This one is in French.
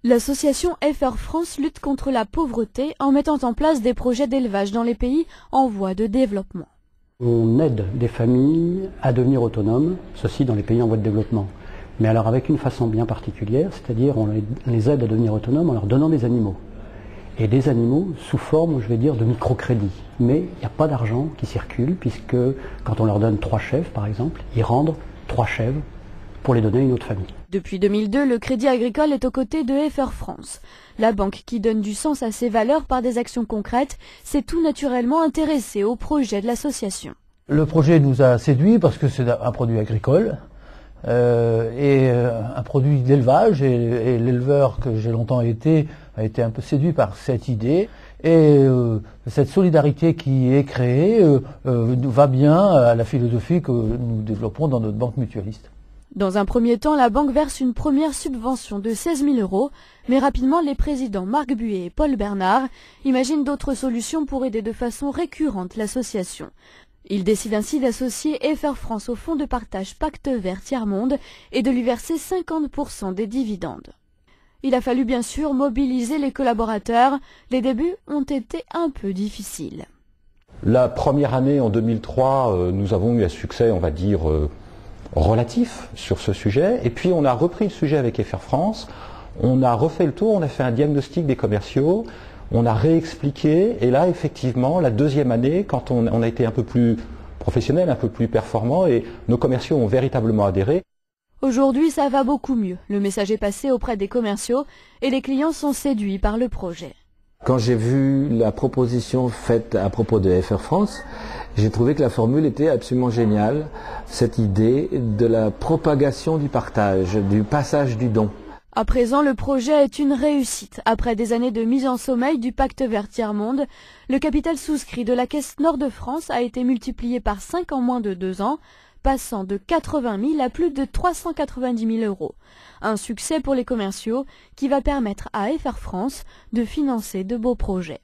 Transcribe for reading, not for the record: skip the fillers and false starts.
L'association FR France lutte contre la pauvreté en mettant en place des projets d'élevage dans les pays en voie de développement. On aide des familles à devenir autonomes, ceci dans les pays en voie de développement. Mais alors avec une façon bien particulière, c'est-à-dire on les aide à devenir autonomes en leur donnant des animaux. Et des animaux sous forme, je vais dire, de microcrédit. Mais il n'y a pas d'argent qui circule puisque quand on leur donne 3 chèvres par exemple, ils rendent 3 chèvres pour les donner à une autre famille. Depuis 2002, le Crédit Agricole est aux côtés de FR France. La banque qui donne du sens à ses valeurs par des actions concrètes s'est tout naturellement intéressée au projet de l'association. Le projet nous a séduits parce que c'est un produit agricole et un produit d'élevage et l'éleveur que j'ai longtemps été a été un peu séduit par cette idée. Et cette solidarité qui est créée va bien à la philosophie que nous développons dans notre banque mutualiste. Dans un premier temps, la banque verse une première subvention de 16 000 €, mais rapidement les présidents Marc Buet et Paul Bernard imaginent d'autres solutions pour aider de façon récurrente l'association. Ils décident ainsi d'associer FR France au fonds de partage Pacte Vert Tiers-Monde et de lui verser 50% des dividendes. Il a fallu bien sûr mobiliser les collaborateurs. Les débuts ont été un peu difficiles. La première année, en 2003, nous avons eu un succès, on va dire, relatif sur ce sujet. Et puis on a repris le sujet avec FR France, on a refait le tour, on a fait un diagnostic des commerciaux, on a réexpliqué. Et là, effectivement, la deuxième année, quand on a été un peu plus professionnel, un peu plus performant, et nos commerciaux ont véritablement adhéré. Aujourd'hui, ça va beaucoup mieux. Le message est passé auprès des commerciaux et les clients sont séduits par le projet. Quand j'ai vu la proposition faite à propos de FR France, j'ai trouvé que la formule était absolument géniale. Cette idée de la propagation du partage, du passage du don. À présent, le projet est une réussite. Après des années de mise en sommeil du Pacte Vert Tiers-Monde, le capital souscrit de la Caisse Nord de France a été multiplié par 5 en moins de 2 ans, passant de 80 000 à plus de 390 000 €. Un succès pour les commerciaux qui va permettre à FR France de financer de beaux projets.